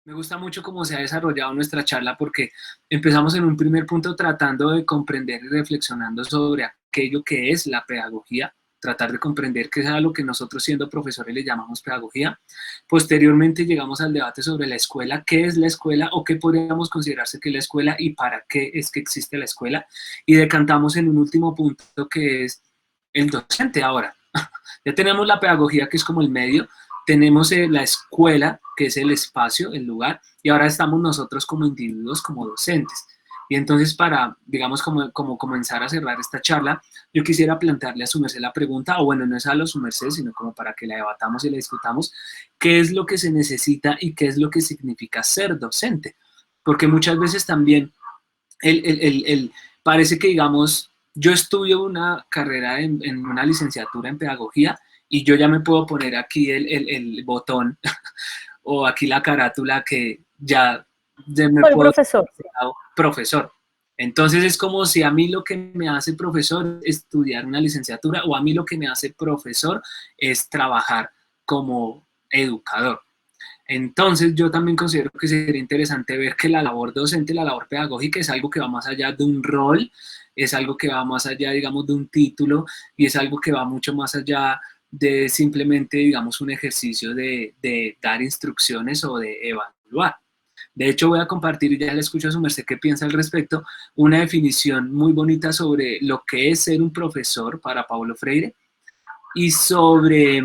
Me gusta mucho cómo se ha desarrollado nuestra charla porque empezamos en un primer punto tratando de comprender y reflexionando sobre aquello que es la pedagogía, tratar de comprender qué es a lo que nosotros siendo profesores le llamamos pedagogía. Posteriormente llegamos al debate sobre la escuela, qué es la escuela o qué podríamos considerarse que es la escuela y para qué es que existe la escuela. Y decantamos en un último punto que es el docente ahora. Ya tenemos la pedagogía que es como el medio, tenemos la escuela, que es el espacio, el lugar, y ahora estamos nosotros como individuos, como docentes. Y entonces para, digamos, como comenzar a cerrar esta charla, yo quisiera plantearle a su merced la pregunta, o bueno, no es a su merced, sino como para que la debatamos y la discutamos, ¿qué es lo que se necesita y qué es lo que significa ser docente? Porque muchas veces también parece que, digamos, yo estudio una carrera en una licenciatura en pedagogía y yo ya me puedo poner aquí el botón o aquí la carátula que ya me Soy puedo profesor. decir profesor. Entonces es como si a mí lo que me hace profesor es estudiar una licenciatura o a mí lo que me hace profesor es trabajar como educador. Entonces yo también considero que sería interesante ver que la labor docente, la labor pedagógica es algo que va más allá de un rol, es algo que va más allá, digamos, de un título y es algo que va mucho más allá de simplemente, digamos, un ejercicio de dar instrucciones o de evaluar. De hecho, voy a compartir, ya le escucho a su merced qué piensa al respecto, una definición muy bonita sobre lo que es ser un profesor para Paulo Freire y sobre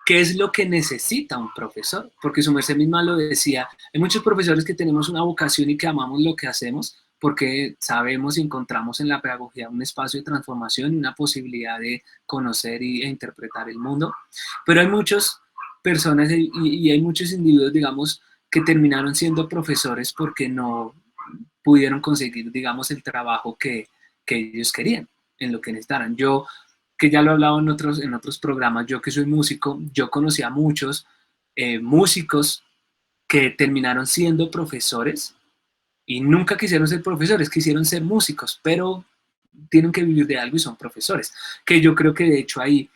qué es lo que necesita un profesor, porque su merced misma lo decía, hay muchos profesores que tenemos una vocación y que amamos lo que hacemos porque sabemos y encontramos en la pedagogía un espacio de transformación y una posibilidad de conocer e interpretar el mundo, pero hay muchas personas y hay muchos individuos, digamos, que terminaron siendo profesores porque no pudieron conseguir, digamos, el trabajo que ellos querían, en lo que necesitaran. Yo que ya lo he hablado en otros programas, yo que soy músico, yo conocí a muchos músicos que terminaron siendo profesores y nunca quisieron ser profesores, quisieron ser músicos, pero tienen que vivir de algo y son profesores, que yo creo que de hecho ahí,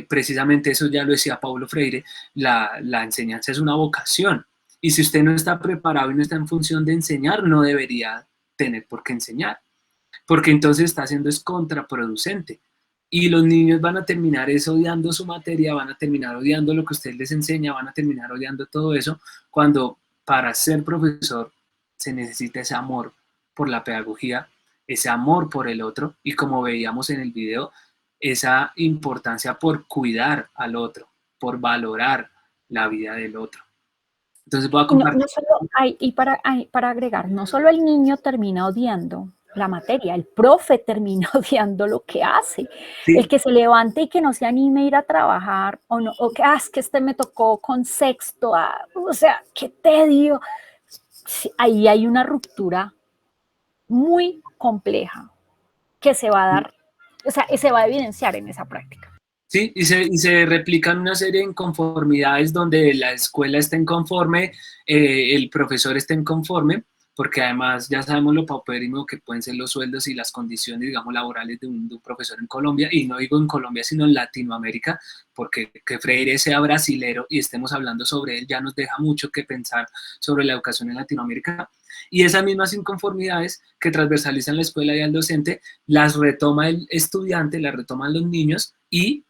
precisamente eso ya lo decía Paulo Freire, la enseñanza es una vocación, y si usted no está preparado y no está en función de enseñar, no debería tener por qué enseñar, porque entonces está haciendo es contraproducente. Y los niños van a terminar es odiando su materia, van a terminar odiando lo que usted les enseña, van a terminar odiando todo eso, cuando para ser profesor se necesita ese amor por la pedagogía, ese amor por el otro y como veíamos en el video, esa importancia por cuidar al otro, por valorar la vida del otro. Entonces voy a Y no, compartir. no solo hay, y para agregar, no solo el niño termina odiando la materia, el profe termina odiando lo que hace. El Sí, que se levante y que no se anime a ir a trabajar, o, no, o que, es que este me tocó con sexto, o sea, qué tedio. Sí, ahí hay una ruptura muy compleja que se va a dar, o sea, se va a evidenciar en esa práctica. sí, y se replican una serie de inconformidades donde la escuela está inconforme, el profesor está inconforme, porque además ya sabemos lo paupérrimo que pueden ser los sueldos y las condiciones, digamos, laborales de un profesor en Colombia, y no digo en Colombia, sino en Latinoamérica, porque que Freire sea brasilero y estemos hablando sobre él ya nos deja mucho que pensar sobre la educación en Latinoamérica. Y esas mismas inconformidades que transversalizan la escuela y al docente, las retoma el estudiante, las retoman los niños y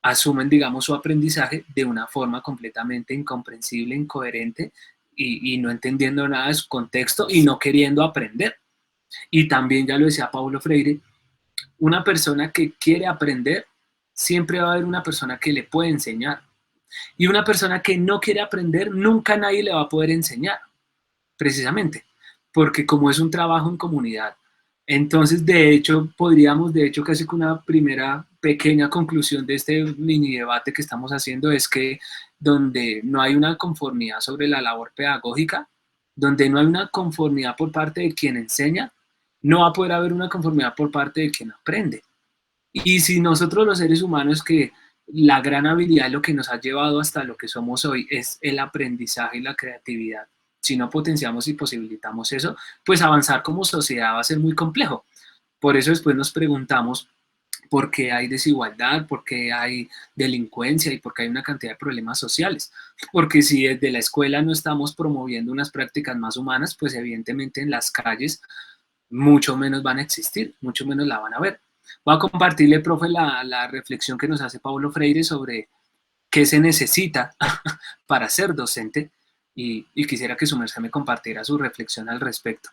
asumen, digamos, su aprendizaje de una forma completamente incomprensible, incoherente y no entendiendo nada de su contexto y no queriendo aprender. Y también, ya lo decía Paulo Freire, una persona que quiere aprender, siempre va a haber una persona que le puede enseñar. Y una persona que no quiere aprender, nunca nadie le va a poder enseñar, precisamente, porque como es un trabajo en comunidad, entonces de hecho podríamos, de hecho casi que una primera pequeña conclusión de este mini debate que estamos haciendo es que donde no hay una conformidad sobre la labor pedagógica, donde no hay una conformidad por parte de quien enseña, no va a poder haber una conformidad por parte de quien aprende. Y si nosotros los seres humanos que la gran habilidad de lo que nos ha llevado hasta lo que somos hoy es el aprendizaje y la creatividad, si no potenciamos y posibilitamos eso, pues avanzar como sociedad va a ser muy complejo. Por eso después nos preguntamos porque hay desigualdad, porque hay delincuencia y porque hay una cantidad de problemas sociales. Porque si desde la escuela no estamos promoviendo unas prácticas más humanas, pues evidentemente en las calles mucho menos van a existir, mucho menos la van a ver. Voy a compartirle, profe, la reflexión que nos hace Paulo Freire sobre qué se necesita para ser docente y quisiera que su merced me compartiera su reflexión al respecto.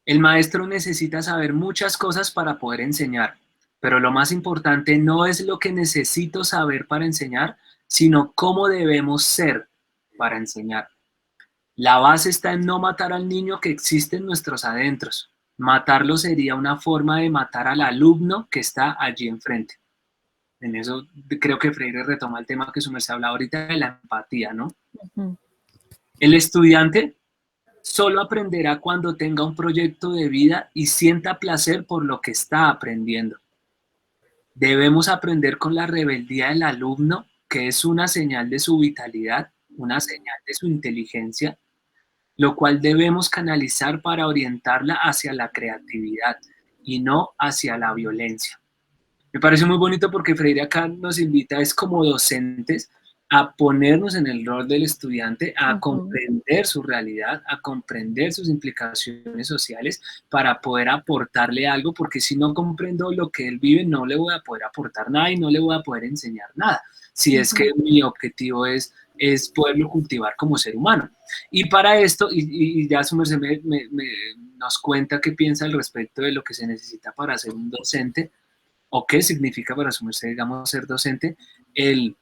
El maestro necesita saber muchas cosas para poder enseñar, pero lo más importante no es lo que necesito saber para enseñar, sino cómo debemos ser para enseñar. La base está en no matar al niño que existe en nuestros adentros. Matarlo sería una forma de matar al alumno que está allí enfrente. En eso creo que Freire retoma el tema que su merced hablaba ahorita de la empatía, ¿no? Ujú. El estudiante solo aprenderá cuando tenga un proyecto de vida y sienta placer por lo que está aprendiendo. Debemos aprender con la rebeldía del alumno, que es una señal de su vitalidad, una señal de su inteligencia, lo cual debemos canalizar para orientarla hacia la creatividad y no hacia la violencia. Me parece muy bonito porque Freire acá nos invita, es como docentes, a ponernos en el rol del estudiante, a Ujú. comprender su realidad, a comprender sus implicaciones sociales para poder aportarle algo, porque si no comprendo lo que él vive, no le voy a poder aportar nada y no le voy a poder enseñar nada, si es que Ujú. mi objetivo es poderlo cultivar como ser humano. Y para esto, y ya su merced nos cuenta qué piensa al respecto de lo que se necesita para ser un docente, o qué significa para su merced, digamos, ser docente, el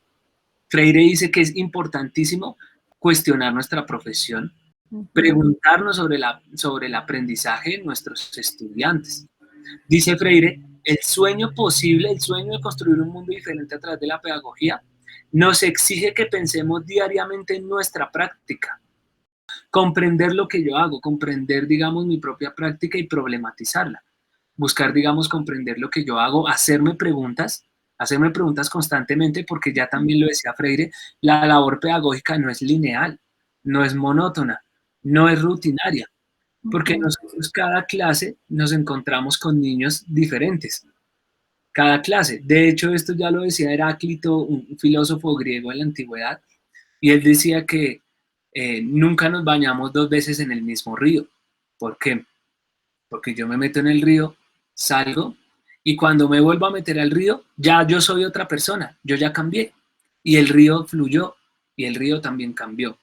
Freire dice que es importantísimo cuestionar nuestra profesión, Ujú. preguntarnos sobre el aprendizaje de nuestros estudiantes. Dice Freire, el sueño posible, el sueño de construir un mundo diferente a través de la pedagogía, nos exige que pensemos diariamente en nuestra práctica, comprender lo que yo hago, comprender, digamos, mi propia práctica y problematizarla. Buscar, digamos, comprender lo que yo hago, hacerme preguntas constantemente, porque ya también lo decía Freire, la labor pedagógica no es lineal, no es monótona, no es rutinaria, porque Ujú. nosotros cada clase nos encontramos con niños diferentes, cada clase. De hecho, esto ya lo decía Heráclito, un filósofo griego de la antigüedad, y él decía que nunca nos bañamos dos veces en el mismo río. ¿Por qué? Porque yo me meto en el río, salgo, y cuando me vuelvo a meter al río, ya yo soy otra persona, yo ya cambié, y el río fluyó, y el río también cambió.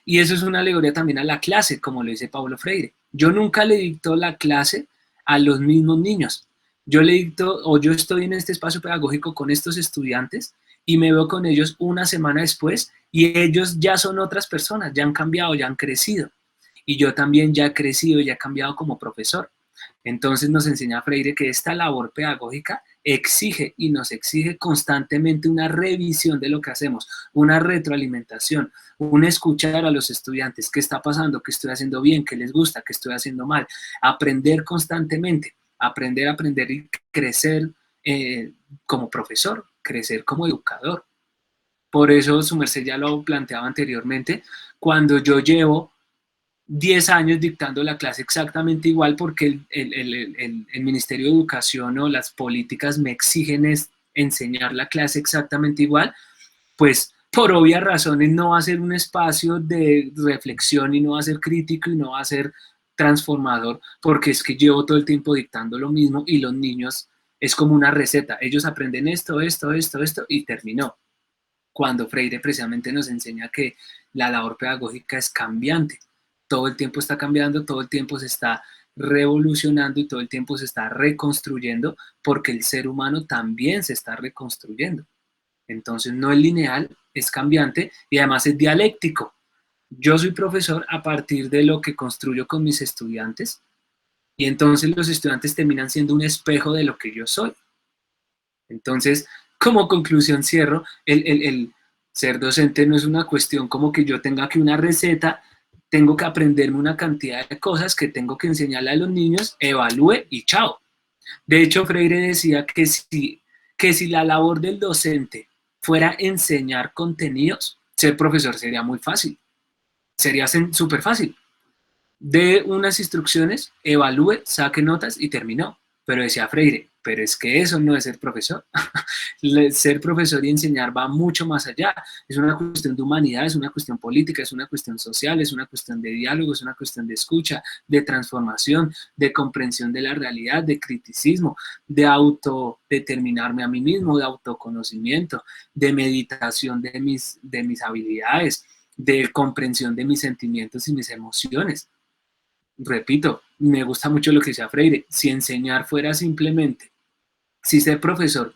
Y eso es una alegoría también a la clase, como lo dice Paulo Freire. Yo nunca le dicto la clase a los mismos niños. Yo le dicto, o yo estoy en este espacio pedagógico con estos estudiantes y me veo con ellos una semana después y ellos ya son otras personas, ya han cambiado, ya han crecido. Y yo también ya he crecido, ya he cambiado como profesor. Entonces nos enseña Freire que esta labor pedagógica exige y nos exige constantemente una revisión de lo que hacemos, una retroalimentación, un escuchar a los estudiantes, qué está pasando, qué estoy haciendo bien, qué les gusta, qué estoy haciendo mal, aprender constantemente, aprender y crecer como profesor, crecer como educador. Por eso su merced ya lo planteaba anteriormente, cuando yo llevo 10 años dictando la clase exactamente igual porque el Ministerio de Educación o las políticas me exigen enseñar la clase exactamente igual, pues por obvias razones no va a ser un espacio de reflexión y no va a ser crítico y no va a ser transformador, porque es que llevo todo el tiempo dictando lo mismo y los niños es como una receta, ellos aprenden esto y terminó. Cuando Freire precisamente nos enseña que la labor pedagógica es cambiante, todo el tiempo está cambiando, todo el tiempo se está revolucionando y todo el tiempo se está reconstruyendo porque el ser humano también se está reconstruyendo. Entonces no es lineal, es cambiante y además es dialéctico. Yo soy profesor a partir de lo que construyo con mis estudiantes y entonces los estudiantes terminan siendo un espejo de lo que yo soy. Entonces, como conclusión cierro, el ser docente no es una cuestión como que yo tenga que una receta, tengo que aprenderme una cantidad de cosas que tengo que enseñarle a los niños, evalúe y chao. De hecho, Freire decía que si la labor del docente fuera enseñar contenidos, ser profesor sería muy fácil, sería súper fácil. De unas instrucciones, evalúe, saque notas y terminó. Pero decía Freire, pero es que eso no es ser profesor. Ser profesor y enseñar va mucho más allá. Es una cuestión de humanidad, es una cuestión política, es una cuestión social, es una cuestión de diálogo, es una cuestión de escucha, de transformación, de comprensión de la realidad, de criticismo, de autodeterminarme a mí mismo, de autoconocimiento, de meditación de mis habilidades, de comprensión de mis sentimientos y mis emociones. Repito, me gusta mucho lo que decía Freire, si enseñar fuera simplemente, si ser profesor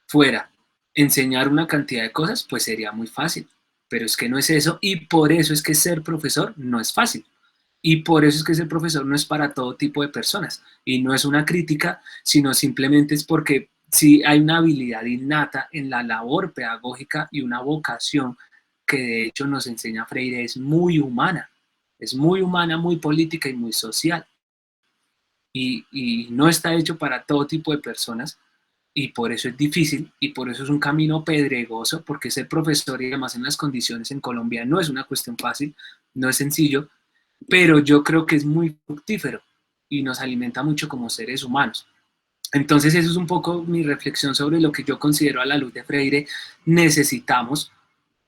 fuera enseñar una cantidad de cosas, pues sería muy fácil, pero es que no es eso y por eso es que ser profesor no es fácil. Y por eso es que ser profesor no es para todo tipo de personas. Y no es una crítica, sino simplemente es porque sí hay una habilidad innata en la labor pedagógica y una vocación que de hecho nos enseña Freire, es muy humana, muy política y muy social. Y no está hecho para todo tipo de personas y por eso es difícil y por eso es un camino pedregoso, porque ser profesor y además en las condiciones en Colombia no es una cuestión fácil, no es sencillo, pero yo creo que es muy fructífero y nos alimenta mucho como seres humanos. Entonces eso es un poco mi reflexión sobre lo que yo considero a la luz de Freire necesitamos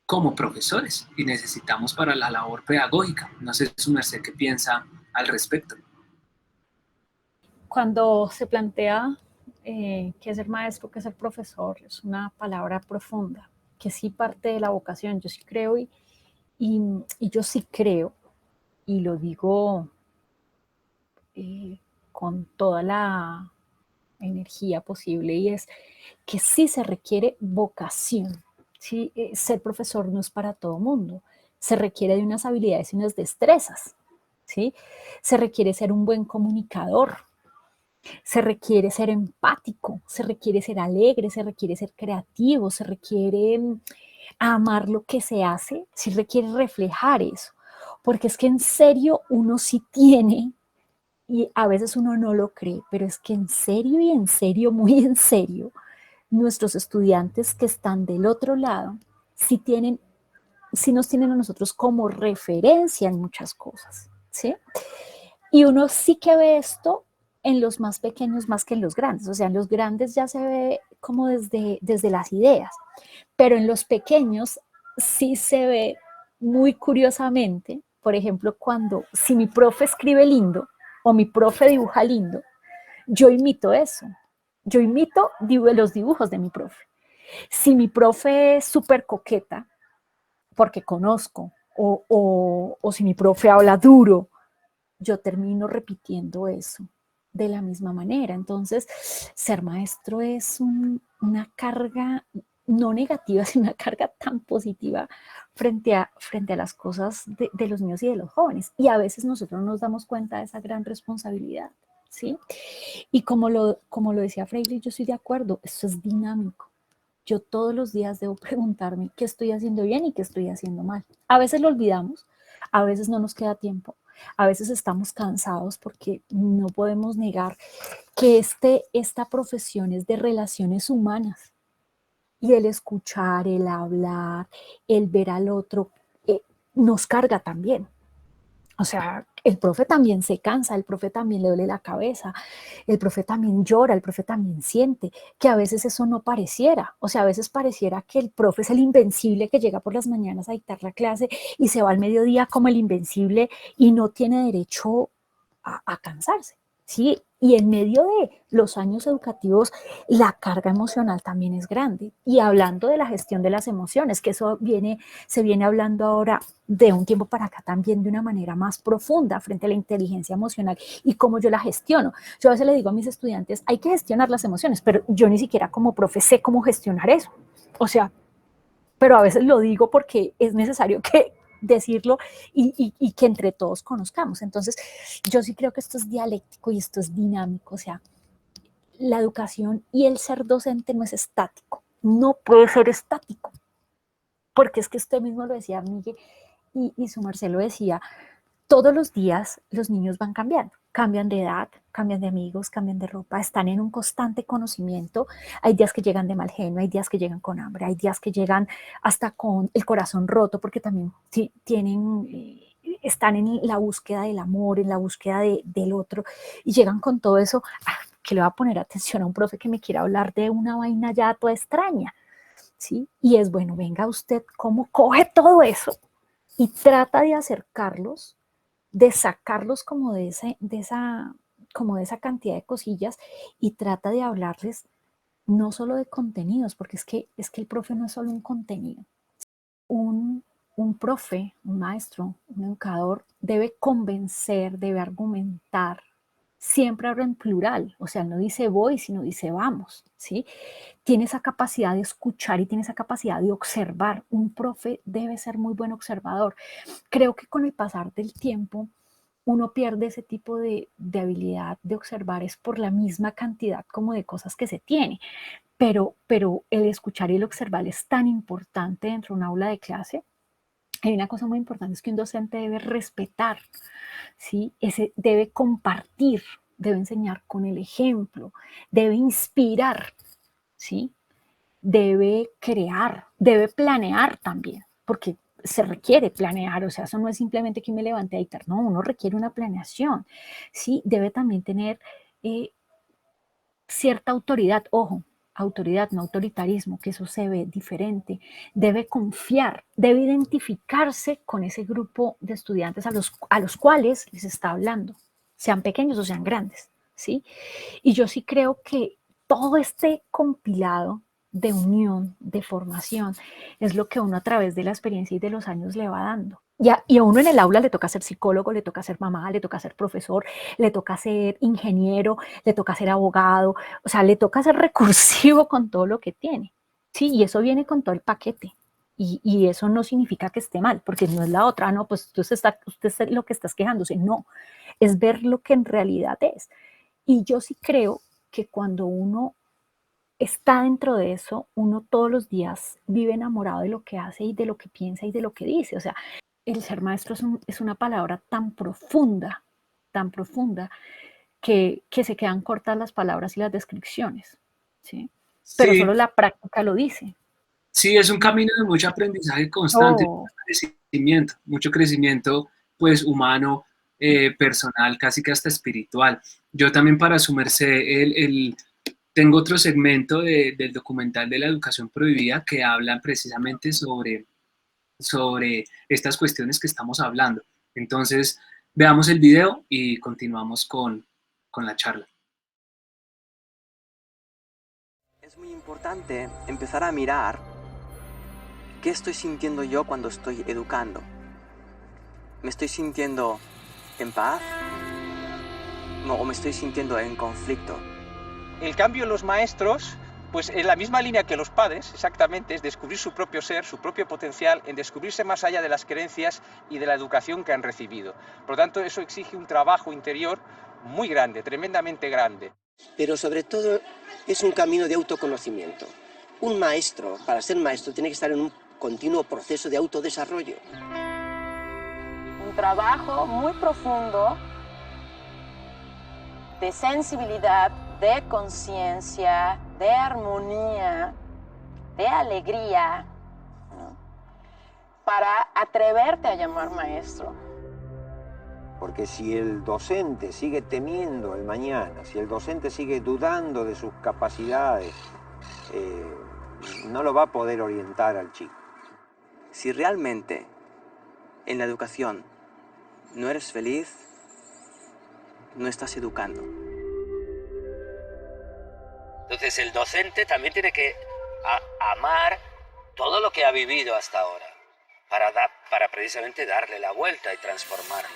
como profesores y necesitamos para la labor pedagógica. No sé su merced qué piensa al respecto. Cuando se plantea qué es ser maestro, qué es ser profesor, es una palabra profunda, que sí parte de la vocación, yo sí creo y yo sí creo, y lo digo con toda la energía posible, y es que sí se requiere vocación. ¿Sí? Ser profesor no es para todo mundo, se requiere de unas habilidades y unas destrezas. ¿Sí? Se requiere ser un buen comunicador, se requiere ser empático, se requiere ser alegre, se requiere ser creativo, se requiere amar lo que se hace, se requiere reflejar eso, porque es que en serio uno sí tiene, y a veces uno no lo cree, pero es que en serio y en serio, muy en serio, nuestros estudiantes que están del otro lado sí tienen, sí nos tienen a nosotros como referencia en muchas cosas, ¿sí? Y uno sí que ve esto en los más pequeños más que en los grandes. O sea, en los grandes ya se ve como desde las ideas, pero en los pequeños sí se ve muy curiosamente, por ejemplo, cuando si mi profe escribe lindo o mi profe dibuja lindo, yo imito eso. Yo imito los dibujos de mi profe. Si mi profe es súper coqueta, porque conozco, o si mi profe habla duro, yo termino repitiendo eso de la misma manera. Entonces, ser maestro es una carga no negativa, sino una carga tan positiva frente a las cosas de los niños y de los jóvenes. Y a veces nosotros no nos damos cuenta de esa gran responsabilidad, ¿sí? Y como lo decía Freire, yo estoy de acuerdo, esto es dinámico. Yo todos los días debo preguntarme qué estoy haciendo bien y qué estoy haciendo mal. A veces lo olvidamos, a veces no nos queda tiempo, a veces estamos cansados porque no podemos negar que esta profesión es de relaciones humanas y el escuchar, el hablar, el ver al otro, nos carga también. O sea, el profe también se cansa, el profe también le duele la cabeza, el profe también llora, el profe también siente, que a veces eso no pareciera. O sea, a veces pareciera que el profe es el invencible que llega por las mañanas a dictar la clase y se va al mediodía como el invencible y no tiene derecho a cansarse. ¿Sí? Y en medio de los años educativos, la carga emocional también es grande. Y hablando de la gestión de las emociones, que eso se viene hablando ahora de un tiempo para acá también de una manera más profunda frente a la inteligencia emocional y cómo yo la gestiono. Yo a veces le digo a mis estudiantes, hay que gestionar las emociones, pero yo ni siquiera como profe sé cómo gestionar eso. O sea, pero a veces lo digo porque es necesario que decirlo y que entre todos conozcamos. Entonces, yo sí creo que esto es dialéctico y esto es dinámico, o sea, la educación y el ser docente no es estático, no puede ser estático, porque es que usted mismo lo decía, Miguel, y su Marcelo decía, todos los días los niños van cambiando, cambian de edad, cambian de amigos, cambian de ropa, están en un constante conocimiento. Hay días que llegan de mal genio, hay días que llegan con hambre, hay días que llegan hasta con el corazón roto porque también tienen están en la búsqueda del amor, en la búsqueda del otro, y llegan con todo eso, que le va a poner atención a un profe que me quiera hablar de una vaina ya toda extraña, ¿sí? Y es bueno, venga usted, ¿cómo coge todo eso? Y trata de acercarlos, de sacarlos como como de esa cantidad de cosillas, y trata de hablarles no solo de contenidos, porque es que el profe no es solo un contenido. Un profe, un maestro, un educador debe convencer, debe argumentar. Siempre habla en plural, o sea, no dice voy, sino dice vamos, ¿sí? Tiene esa capacidad de escuchar y tiene esa capacidad de observar. Un profe debe ser muy buen observador. Creo que con el pasar del tiempo uno pierde ese tipo de habilidad de observar, es por la misma cantidad como de cosas que se tiene. Pero el escuchar y el observar es tan importante dentro de un aula de clase. Hay una cosa muy importante, es que un docente debe respetar, ¿sí? Debe compartir, debe enseñar con el ejemplo, debe inspirar, ¿sí? Debe crear, debe planear también, porque se requiere planear, o sea, eso no es simplemente que me levante a dictar, no, uno requiere una planeación, ¿sí? Debe también tener eh, cierta autoridad, ojo, autoridad, no autoritarismo, que eso se ve diferente, debe confiar, debe identificarse con ese grupo de estudiantes a los cuales les está hablando, sean pequeños o sean grandes, ¿sí? Y yo sí creo que todo este compilado de unión, de formación, es lo que uno a través de la experiencia y de los años le va dando. Y a uno en el aula le toca ser psicólogo, le toca ser mamá, le toca ser profesor, le toca ser ingeniero, le toca ser abogado, o sea, le toca ser recursivo con todo lo que tiene. Sí, y eso viene con todo el paquete. Y eso no significa que esté mal, porque no es la otra, no, pues usted es lo que estás quejándose, no, es ver lo que en realidad es. Y yo sí creo que cuando uno está dentro de eso, uno todos los días vive enamorado de lo que hace y de lo que piensa y de lo que dice. O sea, el ser maestro es una palabra tan profunda, que se quedan cortas las palabras y las descripciones, ¿sí? Pero Sí, solo la práctica lo dice. sí, es un camino de mucho aprendizaje constante, Oh, mucho crecimiento, pues humano, personal, casi que hasta espiritual. Yo también para su merced, tengo otro segmento del documental de la educación prohibida que habla precisamente sobre estas cuestiones que estamos hablando. Entonces, veamos el video y continuamos con la charla. Es muy importante empezar a mirar qué estoy sintiendo yo cuando estoy educando. ¿Me estoy sintiendo en paz? No, ¿o me estoy sintiendo en conflicto? El cambio en los maestros, pues en la misma línea que los padres, exactamente, es descubrir su propio ser, su propio potencial, en descubrirse más allá de las creencias y de la educación que han recibido. Por lo tanto, eso exige un trabajo interior muy grande, tremendamente grande. Pero sobre todo es un camino de autoconocimiento. Un maestro, para ser maestro, tiene que estar en un continuo proceso de autodesarrollo. Un trabajo muy profundo de sensibilidad, de conciencia, de armonía, de alegría, ¿no? Para atreverte a llamar maestro. Porque si el docente sigue temiendo el mañana, si el docente sigue dudando de sus capacidades, no lo va a poder orientar al chico. Si realmente en la educación no eres feliz, no estás educando. Entonces el docente también tiene que amar todo lo que ha vivido hasta ahora para precisamente darle la vuelta y transformarlo.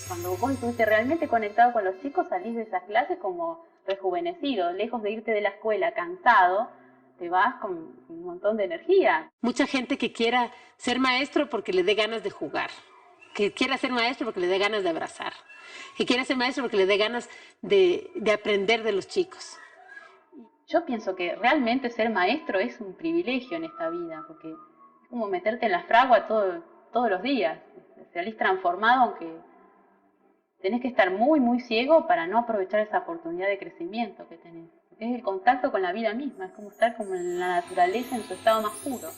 Cuando vos estuviste realmente conectado con los chicos, salís de esas clases como rejuvenecido, lejos de irte de la escuela cansado, te vas con un montón de energía. Mucha gente que quiera ser maestro porque le dé ganas de jugar, que quiera ser maestro porque le dé ganas de abrazar, que quiera ser maestro porque le dé ganas de aprender de los chicos. Yo pienso que realmente ser maestro es un privilegio en esta vida, porque es como meterte en la fragua todos los días. Salís transformado, aunque tenés que estar muy, muy ciego para no aprovechar esa oportunidad de crecimiento que tenés. Porque es el contacto con la vida misma, es como estar como en la naturaleza en su estado más puro.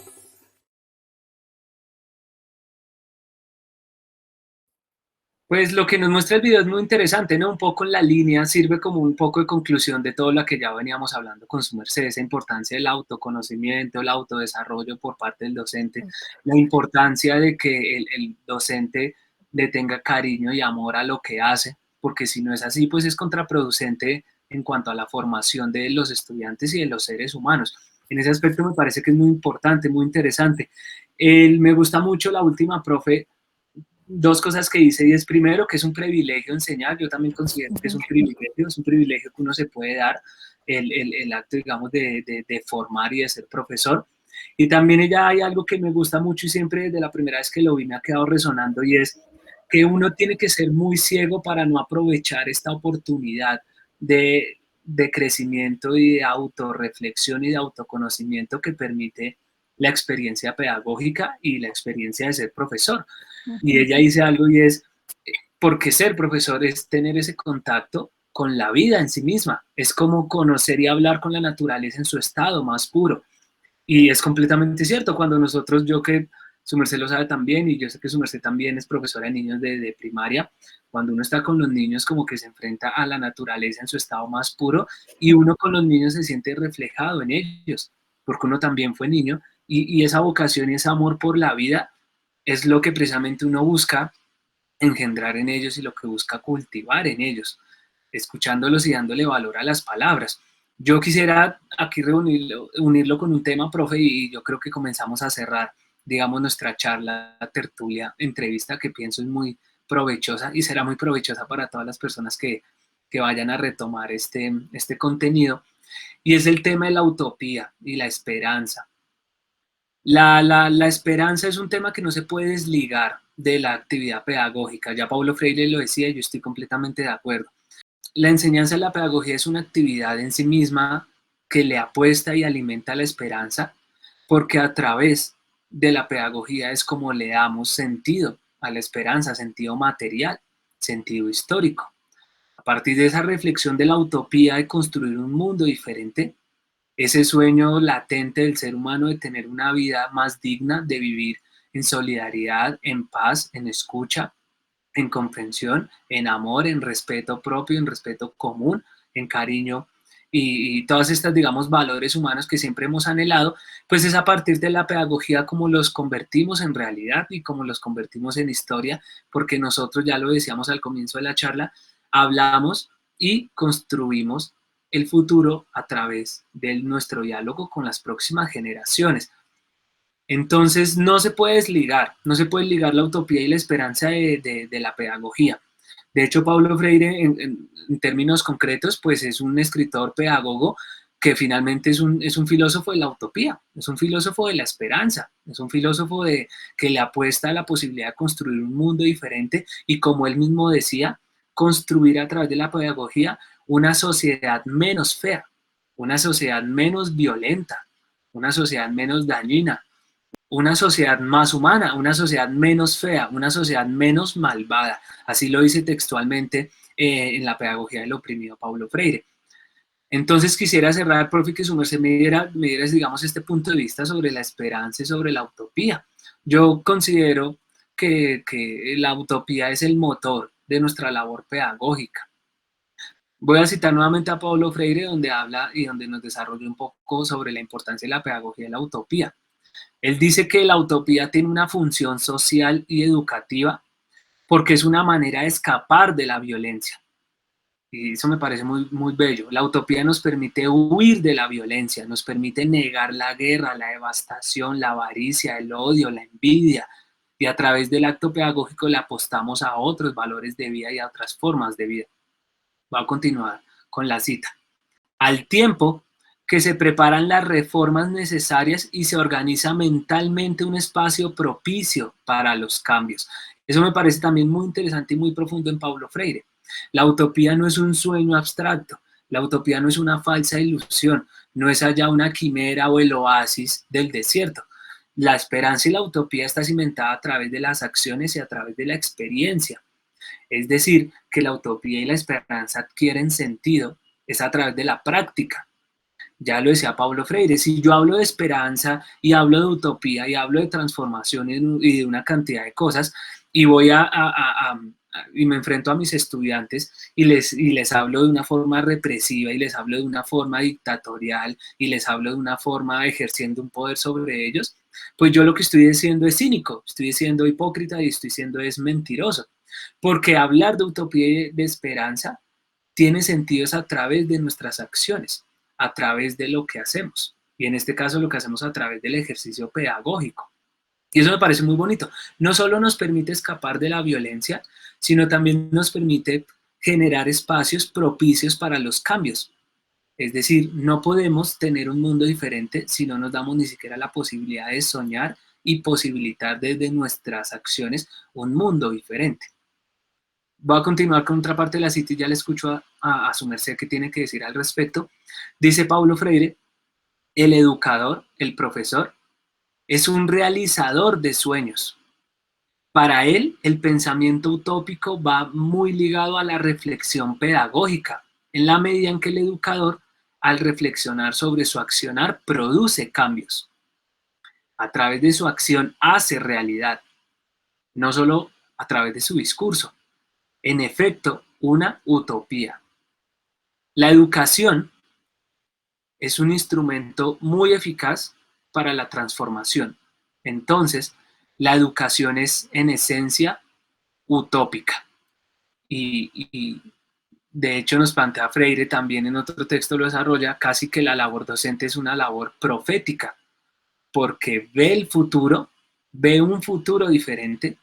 Pues lo que nos muestra el video es muy interesante, ¿no? Un poco en la línea, sirve como un poco de conclusión de todo lo que ya veníamos hablando con su merced, esa importancia del autoconocimiento, el autodesarrollo por parte del docente, la importancia de que el docente le tenga cariño y amor a lo que hace, porque si no es así, pues es contraproducente en cuanto a la formación de los estudiantes y de los seres humanos. En ese aspecto me parece que es muy importante, muy interesante. Me gusta mucho la última profe, dos cosas que dice, y es primero que es un privilegio enseñar, yo también considero que es un privilegio que uno se puede dar, el acto, digamos, de formar y de ser profesor. Y también ella hay algo que me gusta mucho y siempre desde la primera vez que lo vi me ha quedado resonando, y es que uno tiene que ser muy ciego para no aprovechar esta oportunidad de crecimiento y de autorreflexión y de autoconocimiento que permite la experiencia pedagógica y la experiencia de ser profesor. Y ella dice algo, y es, porque ser profesor es tener ese contacto con la vida en sí misma, es como conocer y hablar con la naturaleza en su estado más puro. Y es completamente cierto, cuando nosotros, yo que su merced lo sabe también, y yo sé que su merced también es profesora de niños de primaria, cuando uno está con los niños como que se enfrenta a la naturaleza en su estado más puro, y uno con los niños se siente reflejado en ellos, porque uno también fue niño, y esa vocación y ese amor por la vida es lo que precisamente uno busca engendrar en ellos y lo que busca cultivar en ellos, escuchándolos y dándole valor a las palabras. Yo quisiera aquí unirlo con un tema, profe, y yo creo que comenzamos a cerrar, digamos, nuestra charla, tertulia, entrevista, que pienso es muy provechosa y será muy provechosa para todas las personas que vayan a retomar este contenido, y es el tema de la utopía y la esperanza. La esperanza es un tema que no se puede desligar de la actividad pedagógica. Ya Paulo Freire lo decía y yo estoy completamente de acuerdo. La enseñanza de la pedagogía es una actividad en sí misma que le apuesta y alimenta la esperanza, porque a través de la pedagogía es como le damos sentido a la esperanza, sentido material, sentido histórico. A partir de esa reflexión de la utopía de construir un mundo diferente, ese sueño latente del ser humano de tener una vida más digna, de vivir en solidaridad, en paz, en escucha, en comprensión, en amor, en respeto propio, en respeto común, en cariño y todas estas, digamos, valores humanos que siempre hemos anhelado, pues es a partir de la pedagogía como los convertimos en realidad y como los convertimos en historia, porque nosotros, ya lo decíamos al comienzo de la charla, hablamos y construimos el futuro a través de nuestro diálogo con las próximas generaciones. Entonces no se puede desligar la utopía y la esperanza de la pedagogía. De hecho, Paulo Freire, en términos concretos, pues es un escritor pedagogo que finalmente es un filósofo de la utopía, es un filósofo de la esperanza, es un filósofo que le apuesta a la posibilidad de construir un mundo diferente y, como él mismo decía, construir a través de la pedagogía una sociedad menos fea, una sociedad menos violenta, una sociedad menos dañina, una sociedad más humana, una sociedad menos fea, una sociedad menos malvada. Así lo dice textualmente en la pedagogía del oprimido Paulo Freire. Entonces quisiera cerrar, profe, que su merced me diera, digamos, este punto de vista sobre la esperanza y sobre la utopía. Yo considero que la utopía es el motor de nuestra labor pedagógica. Voy a citar nuevamente a Paulo Freire, donde habla y donde nos desarrolla un poco sobre la importancia de la pedagogía y la utopía. Él dice que la utopía tiene una función social y educativa porque es una manera de escapar de la violencia. Y eso me parece muy, muy bello. La utopía nos permite huir de la violencia, nos permite negar la guerra, la devastación, la avaricia, el odio, la envidia. Y a través del acto pedagógico le apostamos a otros valores de vida y a otras formas de vida. Voy a continuar con la cita. Al tiempo que se preparan las reformas necesarias y se organiza mentalmente un espacio propicio para los cambios. Eso me parece también muy interesante y muy profundo en Paulo Freire. La utopía no es un sueño abstracto, la utopía no es una falsa ilusión, no es allá una quimera o el oasis del desierto. La esperanza y la utopía está cimentada a través de las acciones y a través de la experiencia. Es decir, que la utopía y la esperanza adquieren sentido es a través de la práctica. Ya lo decía Paulo Freire, si yo hablo de esperanza y hablo de utopía y hablo de transformación y de una cantidad de cosas y voy a y me enfrento a mis estudiantes y les hablo de una forma represiva y les hablo de una forma dictatorial y les hablo de una forma ejerciendo un poder sobre ellos, pues yo lo que estoy diciendo es cínico, estoy siendo hipócrita y estoy siendo es mentiroso. Porque hablar de utopía y de esperanza tiene sentido a través de nuestras acciones, a través de lo que hacemos. Y en este caso lo que hacemos a través del ejercicio pedagógico. Y eso me parece muy bonito. No solo nos permite escapar de la violencia, sino también nos permite generar espacios propicios para los cambios. Es decir, no podemos tener un mundo diferente si no nos damos ni siquiera la posibilidad de soñar y posibilitar desde nuestras acciones un mundo diferente. Voy a continuar con otra parte de la cita y ya le escucho a su merced qué tiene que decir al respecto. Dice Paulo Freire, el educador, el profesor, es un realizador de sueños. Para él, el pensamiento utópico va muy ligado a la reflexión pedagógica, en la medida en que el educador, al reflexionar sobre su accionar, produce cambios. A través de su acción hace realidad, no solo a través de su discurso. En efecto, una utopía. La educación es un instrumento muy eficaz para la transformación. Entonces, la educación es en esencia utópica. Y de hecho nos plantea Freire también en otro texto lo desarrolla, casi que la labor docente es una labor profética, porque ve el futuro, ve un futuro diferente,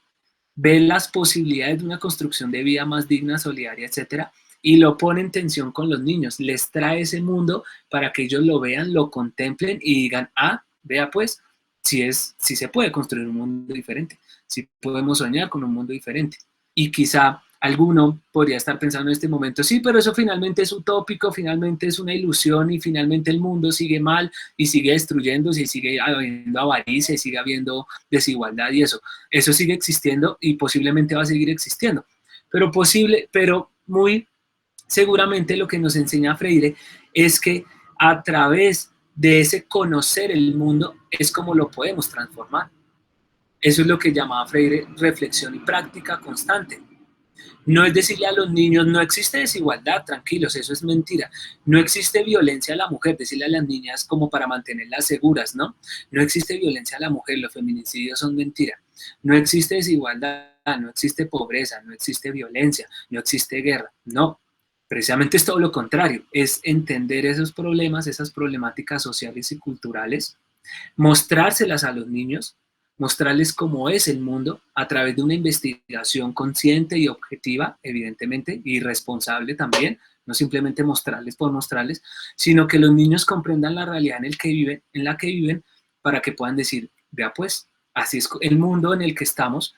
ve las posibilidades de una construcción de vida más digna, solidaria, etcétera, y lo pone en tensión con los niños, les trae ese mundo para que ellos lo vean, lo contemplen y digan, ah, vea pues, si se puede construir un mundo diferente, si podemos soñar con un mundo diferente. Y quizá alguno podría estar pensando en este momento, sí, pero eso finalmente es utópico, finalmente es una ilusión y finalmente el mundo sigue mal y sigue destruyéndose y sigue habiendo avaricia y sigue habiendo desigualdad y eso sigue existiendo y posiblemente va a seguir existiendo. Pero muy seguramente lo que nos enseña Freire es que a través de ese conocer el mundo es como lo podemos transformar. Eso es lo que llamaba Freire reflexión y práctica constante. No es decirle a los niños, no existe desigualdad, tranquilos, eso es mentira. No existe violencia a la mujer, decirle a las niñas como para mantenerlas seguras, ¿no? No existe violencia a la mujer, los feminicidios son mentira. No existe desigualdad, no existe pobreza, no existe violencia, no existe guerra, no. Precisamente es todo lo contrario, es entender esos problemas, esas problemáticas sociales y culturales, mostrárselas a los niños, mostrarles cómo es el mundo a través de una investigación consciente y objetiva, evidentemente, y responsable también, no simplemente mostrarles por mostrarles, sino que los niños comprendan la realidad en la que viven para que puedan decir, vea pues, así es el mundo en el que estamos,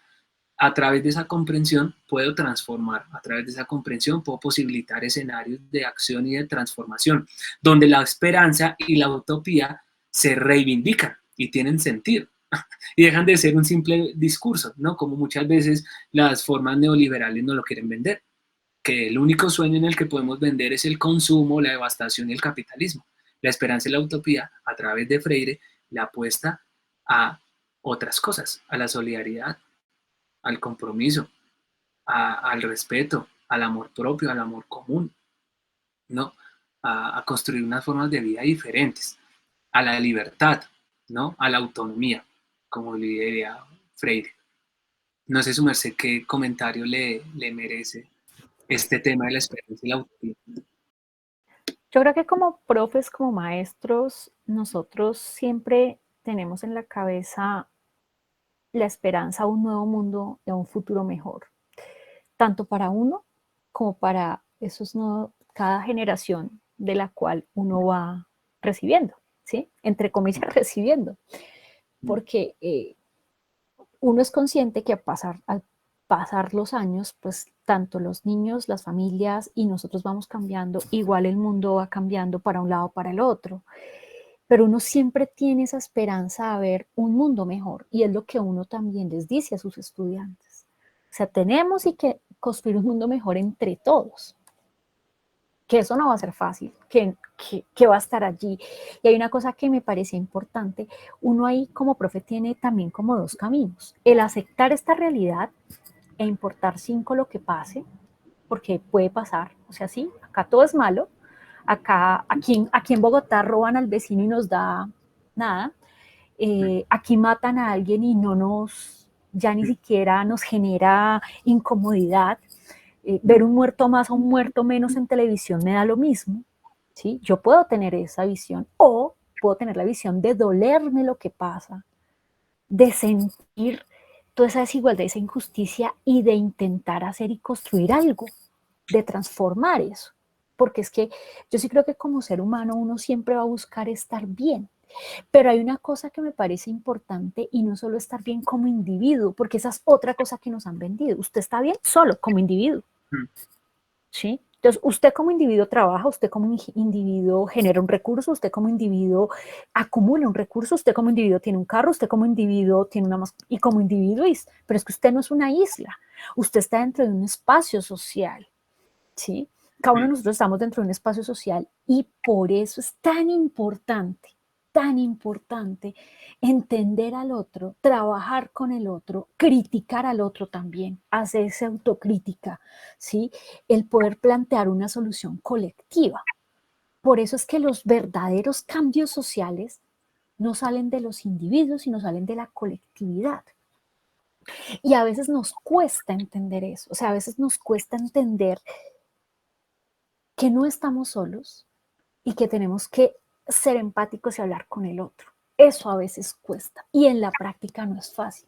a través de esa comprensión puedo transformar, a través de esa comprensión puedo posibilitar escenarios de acción y de transformación, donde la esperanza y la utopía se reivindican y tienen sentido y dejan de ser un simple discurso, ¿no? Como muchas veces las formas neoliberales no lo quieren vender, que el único sueño en el que podemos vender es el consumo, la devastación y el capitalismo. La esperanza y la utopía, a través de Freire, la apuesta a otras cosas, a la solidaridad, al compromiso, al respeto, al amor propio, al amor común, ¿no? A construir unas formas de vida diferentes, a la libertad, ¿no? A la autonomía, como le diría Freire. No sé, su merced, qué comentario le merece este tema de la esperanza y la utopía. Yo creo que como profes, como maestros, nosotros siempre tenemos en la cabeza la esperanza a un nuevo mundo y a un futuro mejor, tanto para uno como para esos nuevos, cada generación de la cual uno va recibiendo, ¿sí? Entre comillas, recibiendo, porque uno es consciente que al pasar los años, pues tanto los niños, las familias y nosotros vamos cambiando, igual el mundo va cambiando para un lado, para el otro. Pero uno siempre tiene esa esperanza de ver un mundo mejor y es lo que uno también les dice a sus estudiantes. O sea, tenemos que construir un mundo mejor entre todos. Que eso no va a ser fácil, que va a estar allí. Y hay una cosa que me parece importante, uno ahí como profe tiene también como dos caminos, el aceptar esta realidad e importar 5 lo que pase, porque puede pasar, o sea, sí, acá todo es malo, acá, aquí en Bogotá roban al vecino y nos da nada, aquí matan a alguien y ya ni siquiera nos genera incomodidad, ver un muerto más o un muerto menos en televisión me da lo mismo, ¿sí? Yo puedo tener esa visión, o puedo tener la visión de dolerme lo que pasa, de sentir toda esa desigualdad, esa injusticia y de intentar hacer y construir algo, de transformar eso. Porque es que yo sí creo que como ser humano uno siempre va a buscar estar bien. Pero hay una cosa que me parece importante y no solo estar bien como individuo, porque esa es otra cosa que nos han vendido. Usted está bien solo como individuo. ¿Sí? Entonces, usted como individuo trabaja, usted como individuo genera un recurso, usted como individuo acumula un recurso, usted como individuo tiene un carro, usted como individuo tiene una mascota, y como individuo pero es que usted no es una isla, usted está dentro de un espacio social, ¿sí? Cada uno de nosotros estamos dentro de un espacio social y por eso es tan importante entender al otro, trabajar con el otro, criticar al otro también, hacerse autocrítica, ¿sí? El poder plantear una solución colectiva. Por eso es que los verdaderos cambios sociales no salen de los individuos, sino salen de la colectividad. Y a veces nos cuesta entender eso, o sea, a veces nos cuesta entender que no estamos solos y que tenemos que ser empáticos y hablar con el otro. Eso a veces cuesta y en la práctica no es fácil.